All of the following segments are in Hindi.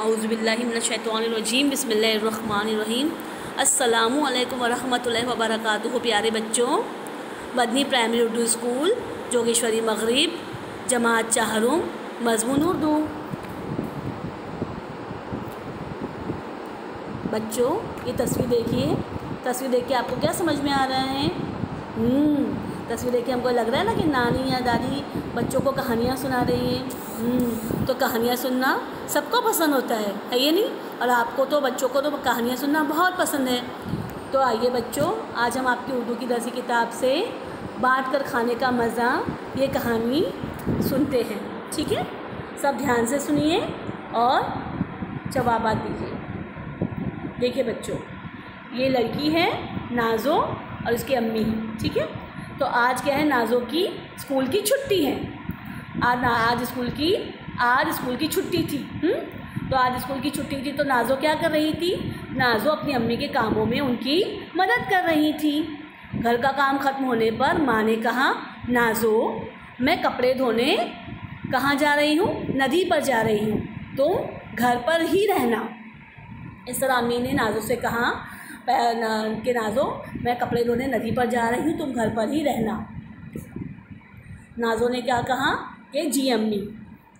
औज़ुबिल्लाहि मिनश्शैतानिर्रजीम बिस्मिल्लाहिर्रहमानिर्रहीम। अस्सलामु अलैकुम वरहमतुल्लाहि वबरकातुहू। प्यारे बच्चों, मदनी प्राइमरी उर्दू स्कूल जोगेश्वरी मगरिब, जमात चाहरुम, मज़मून उर्दू। बच्चों, ये तस्वीर देखिए। तस्वीर देख के आपको क्या समझ में आ रहा है? तस्वीर देख के हमको लग रहा है ना कि नानी या दादी बच्चों को कहानियाँ सुना रही हैं। तो कहानियाँ सुनना सबको पसंद होता है ये नहीं? और आपको तो बच्चों को तो कहानियाँ सुनना बहुत पसंद है। तो आइए बच्चों, आज हम आपकी उर्दू की दरसी किताब से बाँट कर खाने का मज़ा ये कहानी सुनते हैं। ठीक है, सब ध्यान से सुनिए और जवाब दीजिए। देखिए बच्चों, ये लड़की है नाज़ो और इसकी अम्मी है। ठीक है, तो आज क्या है, नाज़ो की स्कूल की छुट्टी है। आज स्कूल की छुट्टी थी। तो आज स्कूल की छुट्टी थी, तो नाज़ो क्या कर रही थी? नाज़ो अपनी अम्मी के कामों में उनकी मदद कर रही थी। घर का काम ख़त्म होने पर माँ ने कहा, नाज़ो मैं कपड़े धोने कहाँ जा रही हूँ? नदी पर जा रही हूँ, तुम घर पर ही रहना। इस तरह अम्मी ने नाज़ो से कहा कि नाज़ो मैं कपड़े धोने नदी पर जा रही हूँ, तुम घर पर ही रहना। नाज़ो ने क्या कहा कि जी अम्मी।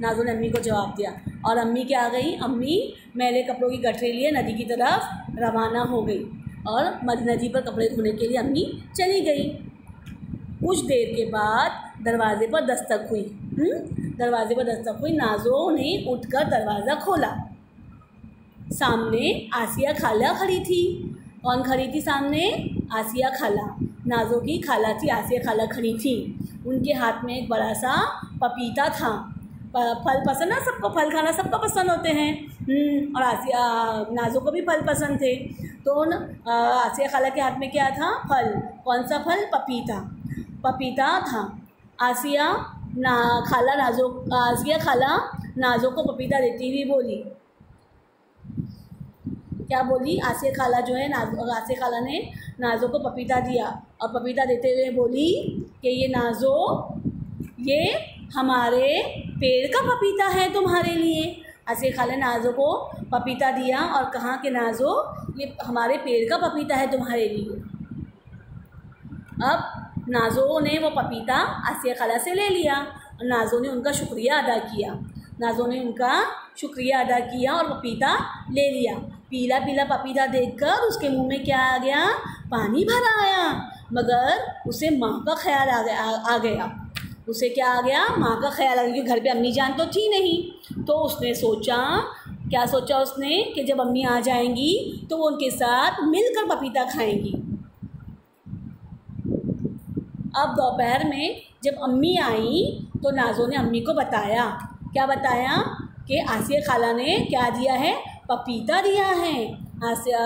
नाज़ो ने अम्मी को जवाब दिया और अम्मी क्या आ गई? अम्मी मैले कपड़ों की गठरी लिए नदी की तरफ रवाना हो गई और नदी पर कपड़े धोने के लिए अम्मी चली गई। कुछ देर के बाद दरवाज़े पर दस्तक हुई। दरवाज़े पर दस्तक हुई। नाज़ो ने उठकर दरवाज़ा खोला। सामने आसिया खाला खड़ी थी। कौन खड़ी थी सामने? आसिया खाला। नाज़ो की खाला थी, आसिया खाला खड़ी थी। उनके हाथ में एक बड़ा सा पपीता था। फल पसंद है सबको, फल खाना सबको पसंद होते हैं। और नाज़ो को भी फल पसंद थे। तो आसिया खाला के हाथ में क्या था? फल। कौन सा फल? पपीता था। आसिया खाला नाज़ो को पपीता देती हुई बोली। क्या बोली? आसिया खाला जो है आसिया खाला ने नाज़ो को पपीता दिया और पपीता देते हुए बोली कि ये नाज़ो, ये हमारे पेड़ का पपीता है तुम्हारे लिए। आसिया खाला ने नाज़ो को पपीता दिया और कहा कि नाज़ो ये हमारे पेड़ का पपीता है तुम्हारे लिए। अब नाज़ो ने वो पपीता आसिया खाला से ले लिया और नाज़ो ने उनका शुक्रिया अदा किया और पपीता ले लिया। पीला पीला पपीता देखकर उसके मुंह में क्या आ गया? पानी भर आया। मगर उसे माँ का ख्याल आ गया। उसे क्या आ गया? माँ का ख्याल आ गया, क्योंकि घर पे अम्मी जान तो थी नहीं। तो उसने क्या सोचा उसने कि जब अम्मी आ जाएंगी तो वो उनके साथ मिलकर पपीता खाएंगी। अब दोपहर में जब अम्मी आई तो नाज़ो ने अम्मी को बताया। क्या बताया? कि आसिया खाला ने क्या दिया है? पपीता दिया है।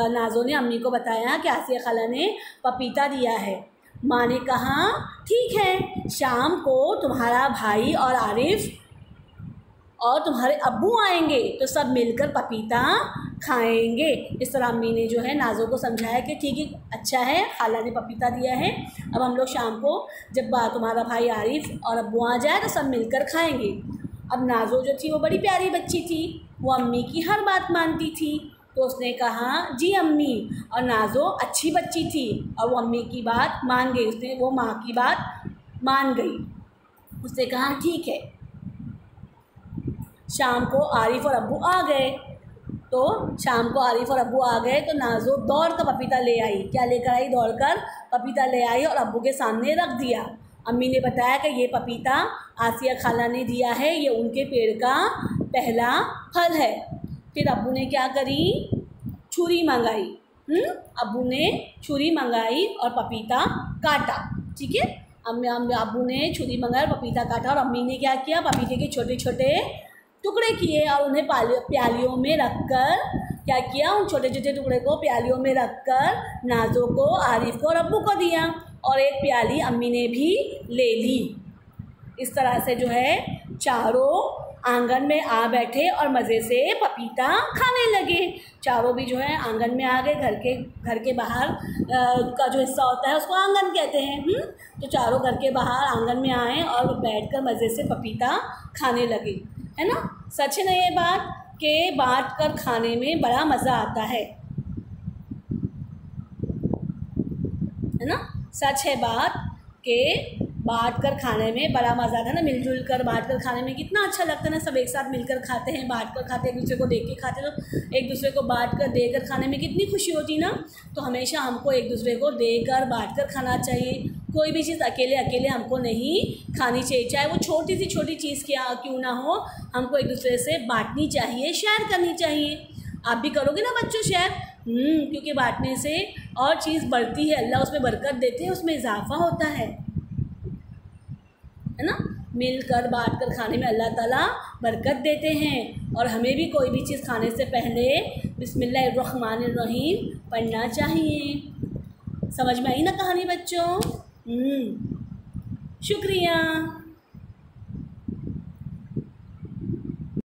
नाज़ो ने अम्मी को बताया कि आसिया खाला ने पपीता दिया है। माँ ने कहा, ठीक है, शाम को तुम्हारा भाई और आरिफ और तुम्हारे अब्बू आएंगे तो सब मिलकर पपीता खाएंगे। इस तरह अम्मी ने जो है नाज़ो को समझाया कि ठीक है, अच्छा है, खाला ने पपीता दिया है, अब हम लोग शाम को जब तुम्हारा भाई आरिफ और अब्बू आ जाए तो सब मिलकर खाएंगे। अब नाज़ो जो थी वो बड़ी प्यारी बच्ची थी, वो अम्मी की हर बात मानती थी। तो उसने कहा जी अम्मी, और नाज़ो अच्छी बच्ची थी और वो अम्मी की बात मान गई। वो माँ की बात मान गई। उसने कहा ठीक है। शाम को आरिफ और अब्बू आ गए। तो नाज़ो दौड़ कर पपीता ले आई। क्या लेकर आई? दौड़ कर पपीता ले आई और अब्बू के सामने रख दिया। अम्मी ने बताया कि ये पपीता आसिया खाला ने दिया है, ये उनके पेड़ का पहला फल है। फिर अब्बू ने क्या करी? छुरी मंगाई। अब्बू ने छुरी मंगाई और पपीता काटा। ठीक है, अब्बू ने छुरी मंगाई और पपीता काटा और अम्मी ने क्या किया? पपीते के छोटे छोटे टुकड़े किए और उन्हें प्यालियों में रखकर क्या किया? उन छोटे छोटे टुकड़े को प्यालियों में रखकर नाज़ो को, आरिफ को और अब्बू को दिया और एक प्याली अम्मी ने भी ले ली। इस तरह से जो है चारों आंगन में आ बैठे और मज़े से पपीता खाने लगे। चारों भी जो है आंगन में आ गए। घर के बाहर का जो हिस्सा होता है उसको आंगन कहते हैं। तो चारों घर के बाहर आंगन में आए और बैठकर मज़े से पपीता खाने लगे, है ना? सच है ना ये बात? कि बांट कर खाने में बड़ा मज़ा आता है ना। सच है बात कि बांट कर खाने में बड़ा मज़ा आता है ना। मिलजुल कर बांट कर खाने में कितना अच्छा लगता है ना। सब एक साथ मिलकर खाते हैं, बांट कर खाते हैं, एक दूसरे को देख के खाते हैं। तो एक दूसरे को बांट कर देकर खाने में कितनी खुशी होती ना। तो हमेशा हमको एक दूसरे को देकर बांट कर खाना चाहिए। कोई भी चीज़ अकेले अकेले हमको नहीं खानी चाहिए, चाहे वो छोटी सी छोटी चीज़ क्यों ना हो, हमको एक दूसरे से बांटनी चाहिए, शेयर करनी चाहिए। आप भी करोगे ना बच्चों शेयर? क्योंकि बांटने से और चीज़ बढ़ती है, अल्लाह उसमें बरकत देते हैं, उसमें इजाफा होता है ना। मिलकर बांट कर खाने में अल्लाह ताला बरकत देते हैं। और हमें भी कोई भी चीज़ खाने से पहले बिस्मिल्लाहिर्रहमानिर्रहीम पढ़ना चाहिए। समझ में आई ना कहानी बच्चों? शुक्रिया।